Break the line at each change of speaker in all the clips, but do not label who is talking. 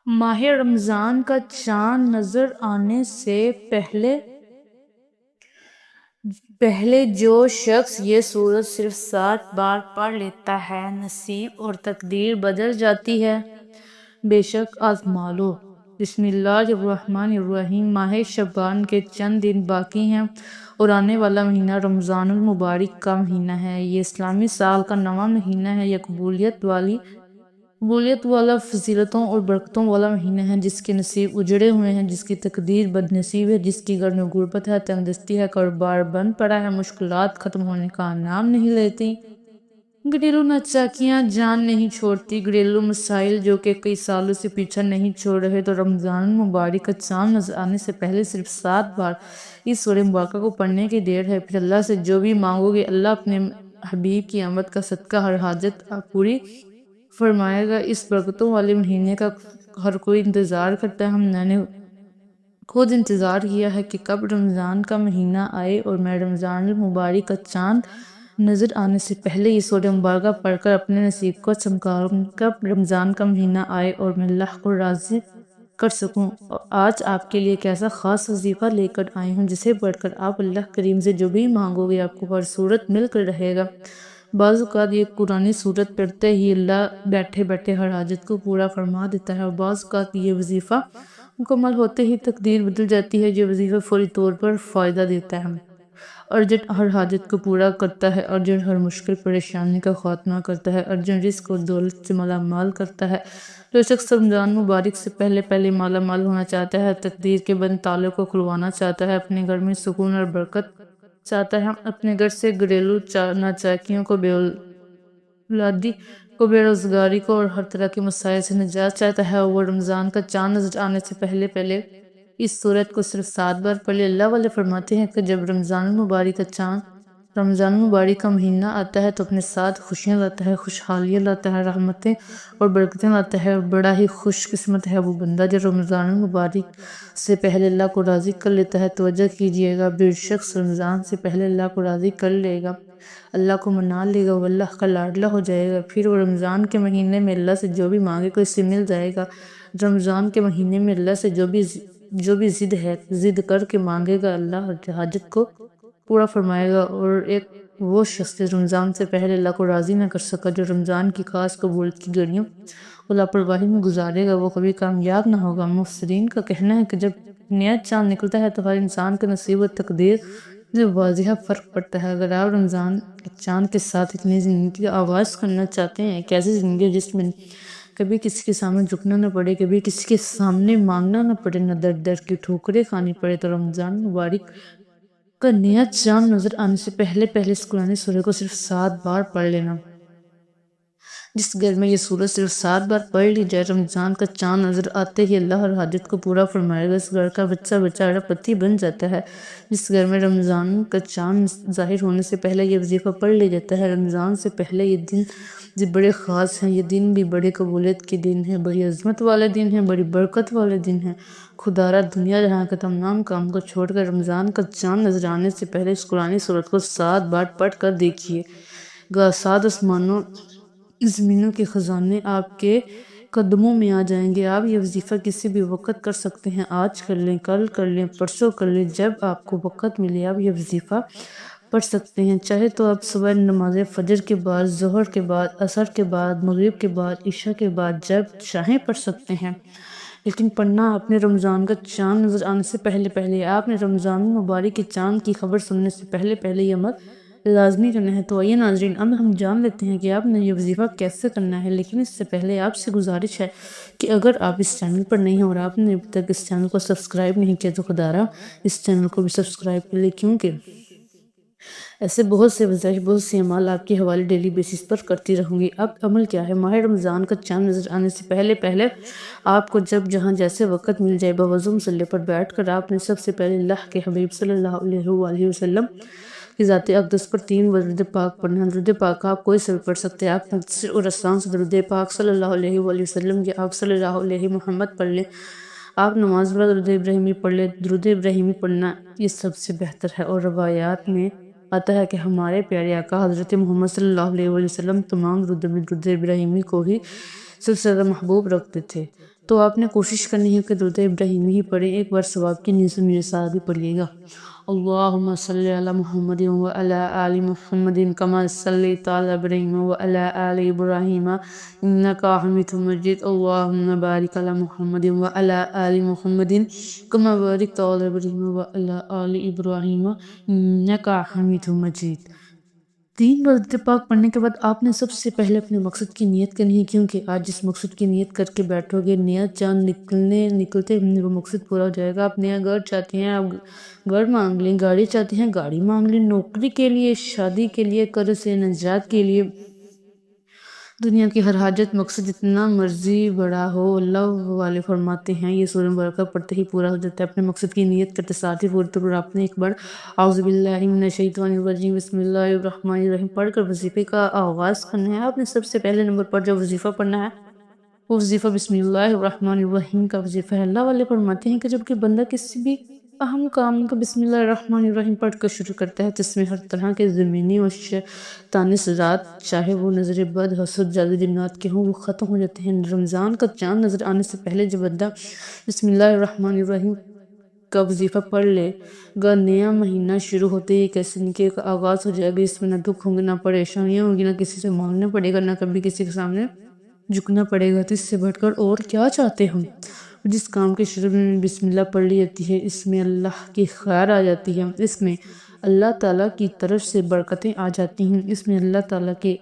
ماہ رمضان کا چاند نظر آنے سے پہلے جو شخص یہ سورت صرف 7 بار پڑھ لیتا ہے نصیب اور تقدیر بدل جاتی ہے۔ بے شک آزما لو۔ بسم اللہ الرحمن الرحیم۔ ماہ شعبان کے چند دن باقی ہیں اور آنے والا مہینہ رمضان المبارک کا مہینہ ہے۔ یہ اسلامی سال کا 9واں مہینہ ہے۔ یہ قبولیت والا فضیلتوں اور برکتوں والا مہینہ ہے، جس کے نصیب اجڑے ہوئے ہیں، جس کی تقدیر بد نصیب ہے، جس کی گھر میں غربت ہے، تنگ دستی ہے، کاروبار بند پڑا ہے، مشکلات ختم ہونے کا نام نہیں لیتی، گھریلو ناچاکیاں جان نہیں چھوڑتی، گھریلو مسائل جو کہ کئی سالوں سے پیچھا نہیں چھوڑ رہے، تو رمضان المبارک کا چاند نظر آنے سے پہلے صرف 7 بار اس سورہ مبارکہ کو پڑھنے کی دیر ہے۔ پھر اللہ سے جو بھی مانگو گے، اللہ اپنے حبیب کی آمد کا صدقہ ہر حاجت پوری فرمائے گا۔ اس برکتوں والے مہینے کا ہر کوئی انتظار کرتا ہے۔ میں نے خود انتظار کیا ہے کہ کب رمضان کا مہینہ آئے اور میں رمضان المبارک کا چاند نظر آنے سے پہلے یہ سورہ مبارکہ پڑھ کر اپنے نصیب کو چمکاؤں۔ کب رمضان کا مہینہ آئے اور میں اللہ کو راضی کر سکوں۔ آج آپ کے لیے ایک ایسا خاص وظیفہ لے کر آئی ہوں جسے پڑھ کر آپ اللہ کریم سے جو بھی مانگو گے آپ کو ہر صورت مل کر رہے گا۔ بعض اوقات یہ قرآنی صورت پڑھتے ہی اللہ بیٹھے بیٹھے ہر حاجت کو پورا فرما دیتا ہے، اور بعض اوقات یہ وظیفہ مکمل ہوتے ہی تقدیر بدل جاتی ہے۔ یہ وظیفہ فوری طور پر فائدہ دیتا ہے، ارجنٹ ہر حاجت کو پورا کرتا ہے، ارجنٹ ہر مشکل پریشانی کا خاتمہ کرتا ہے، ارجنٹ رزق اور دولت سے مالا مال کرتا ہے۔ جو شخص رمضان مبارک سے پہلے مالا مال ہونا چاہتا ہے، تقدیر کے بند تالوں کو کھلوانا چاہتا ہے، اپنے گھر میں سکون اور برکت چاہتا ہے، اپنے گھر سے گھریلو ناچاکیوں کو، بے اولادی کو، بے روزگاری کو اور ہر طرح کے مسائل سے نجات چاہتا ہے، وہ رمضان کا چاند نظر آنے سے پہلے اس سورت کو صرف 7 بار پڑھ لے۔ اللہ والے فرماتے ہیں کہ جب رمضان المبارک کا مہینہ آتا ہے تو اپنے ساتھ خوشیاں لاتا ہے، خوشحالیاں لاتا ہے، رحمتیں اور برکتیں لاتا ہے، اور بڑا ہی خوش قسمت ہے وہ بندہ جو رمضان المبارک سے پہلے اللہ کو راضی کر لیتا ہے۔ توجہ کیجئے گا، جو شخص رمضان سے پہلے اللہ کو راضی کر لے گا، اللہ کو منا لے گا، وہ اللہ کا لاڈلا ہو جائے گا۔ پھر وہ رمضان کے مہینے میں اللہ سے جو بھی مانگے گا اسے مل جائے گا۔ رمضان کے مہینے میں اللہ سے جو بھی ضد کر کے مانگے گا، اللہ ہر حاجت کو پورا فرمائے گا۔ اور ایک وہ شخص رمضان سے پہلے اللہ کو راضی نہ کر سکا، جو رمضان کی خاص قبولیت کی گھڑیوں کو لاپرواہی میں گزارے گا، وہ کبھی کامیاب نہ ہوگا۔ مفسرین کا کہنا ہے کہ جب نیا چاند نکلتا ہے تو ہر انسان کے نصیب و تقدیر سے واضح فرق پڑتا ہے۔ اگر آپ رمضان کے چاند کے ساتھ اتنی زندگی کا آغاز کرنا چاہتے ہیں، ایک ایسی زندگی جس میں کبھی کسی کے سامنے جھکنا نہ پڑے، کبھی کسی کے سامنے مانگنا نہ پڑے، نہ در کی ٹھوکریں کھانی پڑے، تو رمضان مبارک کا نیا چاند نظر آنے سے پہلے اس قرآنی سورہ کو صرف 7 بار پڑھ لینا۔ جس گھر میں یہ سورت صرف 7 بار پڑھ لی جائے، رمضان کا چاند نظر آتے ہی اللہ ہر حاجت کو پورا فرمائے گا۔ اس گھر کا بچہ اربپتی بن جاتا ہے۔ جس گھر میں رمضان کا چاند ظاہر ہونے سے پہلے یہ وظیفہ پڑھ لیا جاتا ہے، رمضان سے پہلے یہ دن بڑے خاص ہیں، یہ دن بھی بڑے قبولیت کے دن ہیں، بڑی عظمت والے دن ہیں، بڑی برکت والے دن ہیں۔ خدا را دنیا جہاں کا تمام کام کو چھوڑ کر رمضان کا چاند نظر آنے سے پہلے اس قرآنی سورت کو 7 بار پڑھ کر دیکھیے گا۔ 7 آسمانوں زمینوں کے خزانے آپ کے قدموں میں آ جائیں گے۔ آپ یہ وظیفہ کسی بھی وقت کر سکتے ہیں، آج کر لیں، کل کر لیں، پرسوں کر لیں، جب آپ کو وقت ملے آپ یہ وظیفہ پڑھ سکتے ہیں۔ چاہے تو آپ صبح نماز فجر کے بعد، ظہر کے بعد، عصر کے بعد، مغرب کے بعد، عشاء کے بعد، جب چاہیں پڑھ سکتے ہیں، لیکن پڑھنا آپ نے رمضان کا چاند نظر آنے سے پہلے آپ نے رمضان مبارک کے چاند کی خبر سننے سے پہلے یہ عمل لازمی کرنا ہے۔ تو آئیے ناظرین، اب ہم جان لیتے ہیں کہ آپ نے یہ وظیفہ کیسے کرنا ہے، لیکن اس سے پہلے آپ سے گزارش ہے کہ اگر آپ اس چینل پر نہیں ہیں اور آپ نے اب تک اس چینل کو سبسکرائب نہیں کیا تو خدا را اس چینل کو بھی سبسکرائب کر لیں، کیونکہ ایسے بہت سے وظائف، بہت سے اعمال آپ کے حوالے ڈیلی بیسس پر کرتی رہوں گی۔ اب عمل کیا ہے؟ ماہ رمضان کا چاند نظر آنے سے پہلے آپ کو جب جہاں جیسے وقت مل جائے، بوضو مصلی پر بیٹھ کر آپ نے سب سے پہلے اللہ کے حبیب صلی اللہ علیہ وآلہ وسلم کی ذات اقدس پر 3 بار درود پاک پڑھنا ہے۔ درود پاک آپ کوئی سے بھی پڑھ سکتے ہیں، آپ مختصر اور آسان سے درود پاک صلی اللہ علیہ وآلہ وسلم یا آپ صلی اللہ علیہ محمد پڑھ لیں۔ آپ نماز میں درود ابراہیمی پڑھ لیں۔ درود ابراہیمی پڑھنا یہ سب سے بہتر ہے، اور روایات میں آتا ہے کہ ہمارے پیارے آقا حضرت محمد صلی اللہ علیہ وآلہ وسلم تمام درود میں درود ابراہیمی کو ہی سب سے زیادہ محبوب رکھتے تھے۔ تو آپ نے کوشش کرنی ہے کہ درود ابراہیمی ہی پڑھیں۔ ایک بار ثواب کی نیت سے میرے ساتھ بھی پڑھیے گا۔ اللہم صلی علی محمد وعلی آل محمد کما صلیت علی ابراہیم وعلی آل ابراہیم انک حمید مجید۔ اللہم بارک علی محمد وعلی آل محمد کما بارکت علی ابراہیم وعلی آل ابراہیم انک حمید مجید۔ 3 بار درود پاک پڑھنے کے بعد آپ نے سب سے پہلے اپنے مقصد کی نیت کرنی ہے، کیونکہ آج جس مقصد کی نیت کر کے بیٹھو گے، نیت چاند نکلتے وہ مقصد پورا ہو جائے گا۔ آپ نیا گھر چاہتے ہیں، آپ گھر مانگ لیں، گاڑی چاہتے ہیں، گاڑی مانگ لیں، نوکری کے لیے، شادی کے لیے، قرض سے نجات کے لیے، دنیا کی ہر حاجت مقصد جتنا مرضی بڑا ہو، اللہ والے فرماتے ہیں یہ سورہ مبارکہ پڑھتے ہی پورا ہو جاتا ہے۔ اپنے مقصد کی نیت کرتے ساتھ ہی پورے طور پر آپ نے ایک بار اعوذ باللہ من الشیطان الرجیم بسم اللہ الرحمن الرحیم پڑھ کر وظیفے کا آغاز کرنا ہے۔ آپ نے سب سے پہلے نمبر پر جو وظیفہ پڑھنا ہے وہ وظیفہ بسم اللہ الرحمن الرحیم کا وظیفہ ہے۔ اللہ والے فرماتے ہیں کہ جب کہ بندہ کسی بھی اہم کام کو بسم اللہ الرحمن الرحیم پڑھ کر شروع کرتا ہے تو اس میں ہر طرح کے زمینی اور شیطانی صدات، چاہے وہ نظر بد، حسد، جادو جنات کے ہوں، وہ ختم ہو جاتے ہیں۔ رمضان کا چاند نظر آنے سے پہلے جب بندہ بسم اللہ الرحمن الرحیم کا وظیفہ پڑھ لے گا، نیا مہینہ شروع ہوتے ہی کیسے نکے کا آغاز ہو جائے گا۔ اس میں نہ دکھ ہوں گے، نہ پریشانیاں ہوں گی، نہ کسی سے مانگنا پڑے گا، نہ کبھی کسی کے سامنے جھکنا پڑے گا۔ تو اس سے بڑھ کر اور کیا چاہتے ہم؟ جس کام کے شروع میں بسم اللہ پڑھ لی جاتی ہے، اس میں اللہ کی خیر آ جاتی ہے، اس میں اللہ تعالیٰ کی طرف سے برکتیں آ جاتی ہیں، اس میں اللہ تعالیٰ کے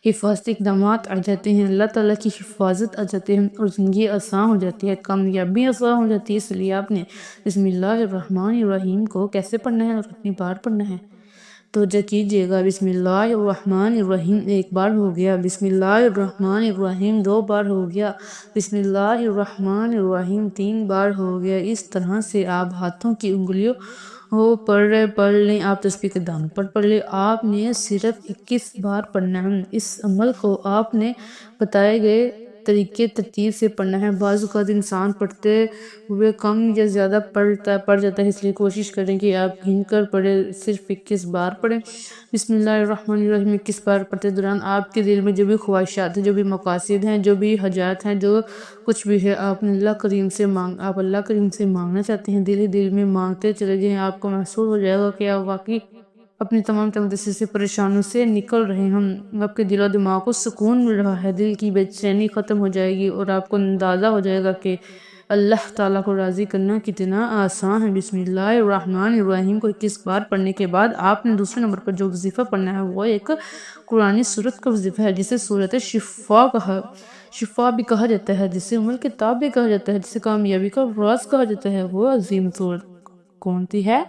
حفاظتی اقدامات آ جاتے ہیں، اللہ تعالیٰ کی حفاظت آ جاتے ہیں اور زندگی آسان ہو جاتی ہے، کامیابی آسان ہو جاتی ہے۔ اس لیے آپ نے بسم اللہ الرحمن الرحیم کو کیسے پڑھنا ہے اور کتنی بار پڑھنا ہے؟ تو جو کیجئے گا بسم اللہ الرحمن الرحیم 1 بار ہو گیا، بسم اللہ الرحمن الرحیم 2 بار ہو گیا، بسم اللہ الرحمن الرحیم 3 بار ہو گیا۔ اس طرح سے آپ ہاتھوں کی انگلیوں پڑھ لیں، آپ تسبیح کے دانوں پر پڑھ لیں۔ آپ نے صرف 21 بار پڑھنا ہے۔ اس عمل کو آپ نے بتائے گئے طریقے ترتیب سے پڑھنا ہے۔ بعض اوقات انسان پڑھتے ہوئے کم یا زیادہ پڑھ جاتا ہے، اس لیے کوشش کریں کہ آپ گن کر پڑھیں، صرف 21 بار پڑھیں۔ بسم اللہ الرحمن الرحیم 21 بار پڑھتے دوران آپ کے دل میں جو بھی خواہشات ہیں، جو بھی مقاصد ہیں، جو بھی حاجات ہیں، جو کچھ بھی ہے، آپ اللہ کریم سے مانگنا چاہتے ہیں، دل ہی دل میں مانگتے چلے جائیں۔ آپ کو محسوس ہو جائے گا کہ آپ واقعی اپنی تمام سے پریشانوں سے نکل رہے ہیں، آپ کے دل و دماغ کو سکون مل رہا ہے، دل کی بے چینی ختم ہو جائے گی اور آپ کو اندازہ ہو جائے گا کہ اللہ تعالیٰ کو راضی کرنا کتنا آسان ہے۔ بسم اللہ الرحمن الرحیم کو 21 بار پڑھنے کے بعد آپ نے دوسرے نمبر پر جو وظیفہ پڑھنا ہے وہ ایک قرآنی سورت کا وظیفہ ہے، جسے سورت شفا بھی کہا جاتا ہے، جسے عمل کتاب بھی کہا جاتا ہے، جسے کامیابی کا راز کہا جاتا ہے۔ وہ عظیم سورت کون سی ہے؟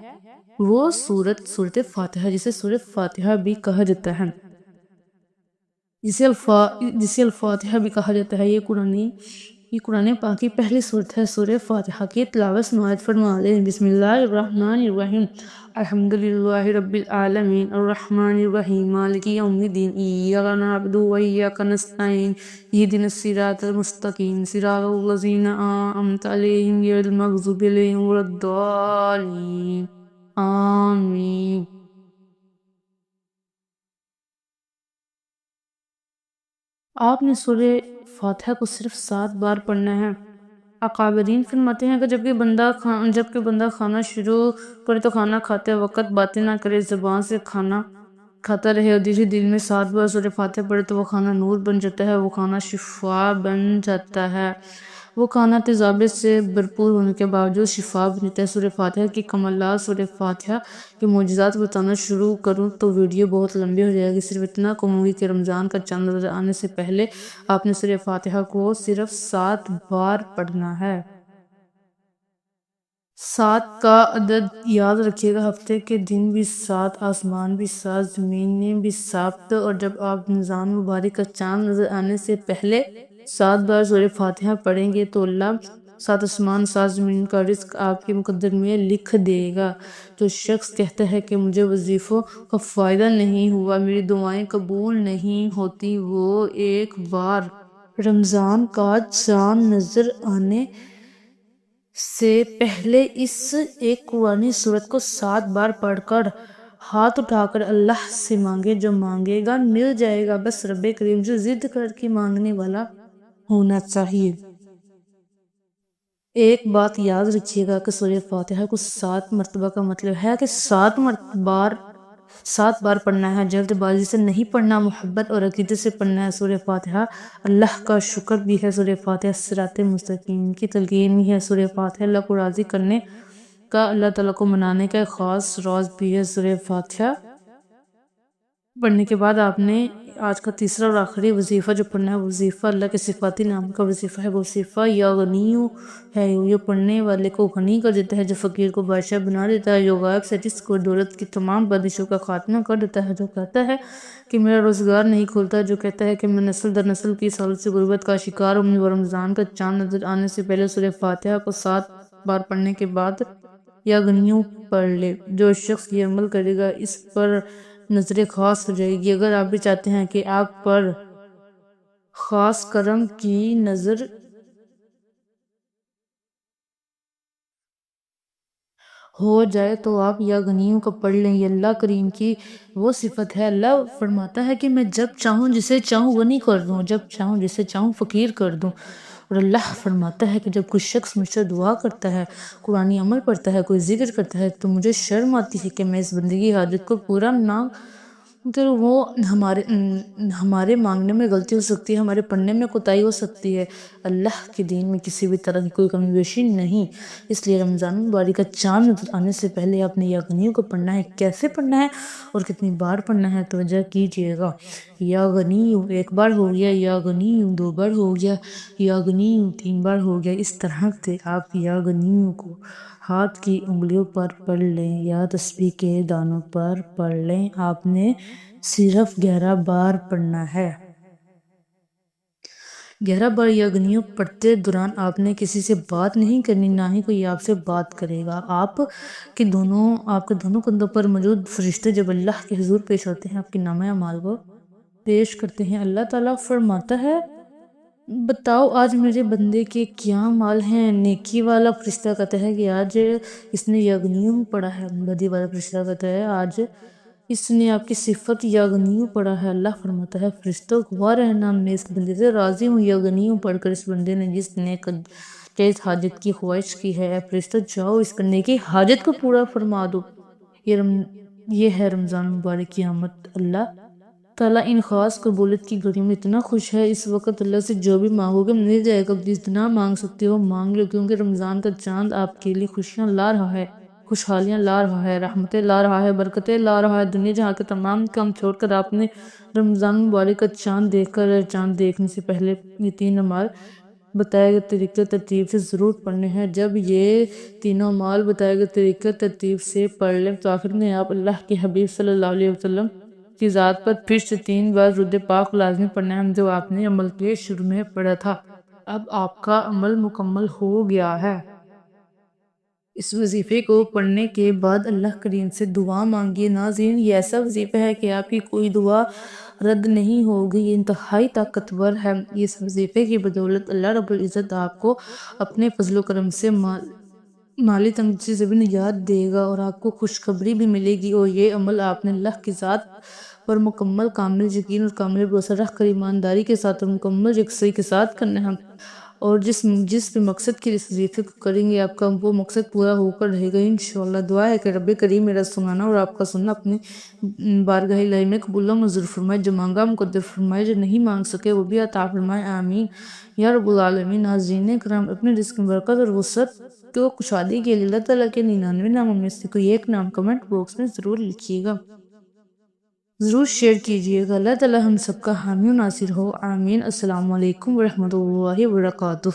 وہ سورت فاتحہ، جسے سورت فاتحہ بھی کہا جاتا ہے، جسے الفاتحہ بھی کہا جاتا ہے۔ یہ قرآن پاک کی پہلی سورت ہے۔ سورہ فاتحہ کی تلاوت سماعت فرما لیں۔ بسم اللہ الرحمن الرحیم الحمدللہ رب العالمین الرحمن الرحیم مالک یوم الدین ایاک نعبد و ایاک نستعین اہدنا الصراط المستقیم صراط الذین انعمت علیہم غیر المغضوب علیہم ولا الضالین آمین۔ آپ نے سورہ فاتحہ کو صرف 7 بار پڑھنا ہے۔ اکابرین فرماتے ہیں کہ جب کہ بندہ کھانا شروع کرے تو کھانا کھاتے وقت باتیں نہ کرے، زبان سے کھانا کھاتا رہے اور دل میں 7 بار سورہ فاتحہ پڑھے تو وہ کھانا نور بن جاتا ہے، وہ کھانا شفا بن جاتا ہے، وہ کھانا تیزابیت سے بھرپور ہونے کے باوجود شفا بن جاتا ہے۔ سورہ فاتحہ کی کمالات، سورہ فاتحہ کے معجزات بتانا شروع کروں تو ویڈیو بہت لمبی ہو جائے گی۔ صرف اتنا کہوں گی کہ رمضان کا چاند نظر آنے سے پہلے آپ نے سورہ فاتحہ کو صرف 7 بار پڑھنا ہے۔ 7 کا عدد یاد رکھیے گا، ہفتے کے دن بھی 7، آسمان بھی 7، زمینیں بھی 7، اور جب آپ رمضان مبارک کا چاند نظر آنے سے پہلے 7 بار سورہ فاتحہ پڑھیں گے تو اللہ 7 آسمان 7 زمین کا رزق آپ کے مقدر میں لکھ دے گا۔ جو شخص کہتا ہے کہ مجھے وظیفوں کا فائدہ نہیں ہوا، میری دعائیں قبول نہیں ہوتی، وہ ایک بار رمضان کا چاند نظر آنے سے پہلے اس ایک قرآنی سورت کو 7 بار پڑھ کر ہاتھ اٹھا کر اللہ سے مانگے، جو مانگے گا مل جائے گا۔ بس رب کریم سے ضد کر کے مانگنے والا ہونا چاہیے۔ ایک بات یاد رکھیے گا کہ سورہ فاتحہ کو 7 مرتبہ کا مطلب ہے کہ 7 بار پڑھنا ہے، جلد بازی سے نہیں پڑھنا، محبت اور عقیدے سے پڑھنا ہے سورہ فاتحہ۔ اللہ کا شکر بھی ہے سورہ فاتحہ، صراط مستقیم کی تلقین بھی ہے سورہ فاتحہ، اللہ کو راضی کرنے کا، اللہ تعالیٰ کو منانے کا ایک خاص راز بھی ہے سورہ فاتحہ پڑھنے کے بعد آپ نے آج کا تیسرا اور آخری وظیفہ جو پڑھنا ہے، وظیفہ اللہ کے صفاتی نام کا وظیفہ ہے، وہ وظیفہ یا غنیو ہے، یہ پڑھنے والے کو غنی کر دیتا ہے، جو فقیر کو بادشاہ بنا دیتا ہے، جو غائب سے جس کو دولت کی تمام بندشوں کا خاتمہ کر دیتا ہے، جو کہتا ہے کہ میرا روزگار نہیں کھلتا، جو کہتا ہے کہ میں نسل در نسل کی سالوں سے غربت کا شکار ہوں، وہ رمضان کا چاند نظر آنے سے پہلے سورہ فاتحہ کو 7 بار پڑھنے کے بعد یا غنیوں پڑھ لے۔ جو شخص یہ عمل کرے گا اس پر نظر خاص ہو جائے گی۔ اگر آپ بھی چاہتے ہیں کہ آپ پر خاص کرم کی نظر ہو جائے تو آپ یا غنیوں کا پڑھ لیں۔ یہ اللہ کریم کی وہ صفت ہے۔ اللہ فرماتا ہے کہ میں جب چاہوں جسے چاہوں غنی کر دوں، جب چاہوں جسے چاہوں فقیر کر دوں۔ اور اللہ فرماتا ہے کہ جب کوئی شخص مجھ سے دعا کرتا ہے، قرآنی عمل پڑھتا ہے، کوئی ذکر کرتا ہے، تو مجھے شرم آتی ہے کہ میں اس بندے کی حاجت کو پورا نہ تو وہ ہمارے مانگنے میں غلطی ہو سکتی ہے، ہمارے پڑھنے میں کوتاہی ہو سکتی ہے۔ اللہ کے دین میں کسی بھی طرح کی کوئی کمی بیشی نہیں، اس لیے رمضان مبارک کا چاند نظر آنے سے پہلے آپ نے یا غنیوں کو پڑھنا ہے۔ کیسے پڑھنا ہے اور کتنی بار پڑھنا ہے توجہ کیجئے گا۔ یا غنیوں 1 بار ہو گیا، یا غنیوں 2 بار ہو گیا، یا غنیوں 3 بار ہو گیا۔ اس طرح سے آپ یا غنیوں کو ہاتھ کی انگلیوں پر پڑھ لیں یا تسبیح کے دانوں پر پڑھ لیں۔ آپ نے صرف 11 بار پڑھنا ہے۔ 11 بار یا غنیوں پڑھتے دوران آپ نے کسی سے بات نہیں کرنی، نہ ہی کوئی آپ سے بات کرے گا۔ آپ کے دونوں کندھوں پر موجود فرشتے جب اللہ کے حضور پیش ہوتے ہیں، آپ کے نامہ اعمال کو پیش کرتے ہیں۔ اللہ تعالیٰ فرماتا ہے بتاؤ آج میرے بندے کے کیا مال ہیں۔ نیکی والا فرشتہ کہتا ہے کہ آج اس نے یغنیوں پڑھا ہے۔ بدی والا فرشتہ کہتا ہے آج اس نے آپ کی صفت یغنیوں پڑھا ہے۔ اللہ فرماتا ہے فرشتوں گواہ رہنا، میں اس بندے سے راضی ہوں۔ یغنیوں پڑھ کر اس بندے نے جس نے جائز حاجت کی خواہش کی ہے، اے فرشتوں جاؤ اس بندے کی حاجت کو پورا فرما دو۔ یہ ہے رمضان مبارک کی آمد۔ اللہ تعالیٰ ان خاص قبولیت کی گھڑی میں اتنا خوش ہے، اس وقت اللہ سے جو بھی مانگو گے مل جائے گا۔ جتنا مانگ سکتے ہو مانگ لو، کیونکہ رمضان کا چاند آپ کے لیے خوشیاں لا رہا ہے، خوشحالیاں لا رہا ہے، رحمتیں لا رہا ہے، برکتیں لا رہا ہے۔ دنیا جہاں کے تمام کام چھوڑ کر آپ نے رمضان مبارک کا چاند دیکھ کر، چاند دیکھنے سے پہلے یہ 3 اعمال بتائے گئے طریقے ترتیب سے ضرور پڑھنے ہیں۔ جب یہ تینوں اعمال بتائے گئے طریقے ترتیب سے پڑھ لیں تو آخر میں آپ اللہ کے حبیب صلی اللہ علیہ وسلم کی ذات پر پھر سے 3 بار درود پاک لازمی پڑھنا ہے، جو آپ نے عمل کے شروع میں پڑھا تھا۔ اب آپ کا عمل مکمل ہو گیا ہے۔ اس وظیفے کو پڑھنے کے بعد اللہ کریم سے دعا مانگیے۔ ناظرین، یہ ایسا وظیفہ ہے کہ آپ کی کوئی دعا رد نہیں ہوگی، یہ انتہائی طاقتور ہے۔ اس وظیفے کی بدولت اللہ رب العزت آپ کو اپنے فضل و کرم سے مالی تنگی سے بھی نجات دے گا اور آپ کو خوشخبری بھی ملے گی۔ اور یہ عمل آپ نے اللہ کی ذات پر مکمل کامل یقین اور کامل بھروسہ رکھ کر ایمانداری کے ساتھ اور مکمل یکسوئی کے ساتھ کرنا ہے۔ اور جس بھی مقصد کے اس وظیفے کو کریں گے آپ کا وہ مقصد پورا ہو کر رہے گا انشاءاللہ۔ دعا ہے کہ رب کریم میرا سنانا اور آپ کا سننا اپنی بارگاہ الہی میں قبول و منظور فرمائے۔ جو مانگا مقدر فرمائے، جو نہیں مانگ سکے وہ بھی عطا فرمائے، آمین یا رب العالمین۔ ناظرین کرام، اپنے رزق میں برکت اور وسعت تو کشادگی کے لیے اللہ تعالیٰ کے 99 ناموں میں سے کوئی ایک نام کمنٹ باکس میں ضرور لکھیے گا، ضرور شیئر کیجئے گا۔ اللہ تعالیٰ ہم سب کا حامی و ناصر ہو، آمین۔ السلام علیکم ورحمۃ اللہ وبرکاتہ۔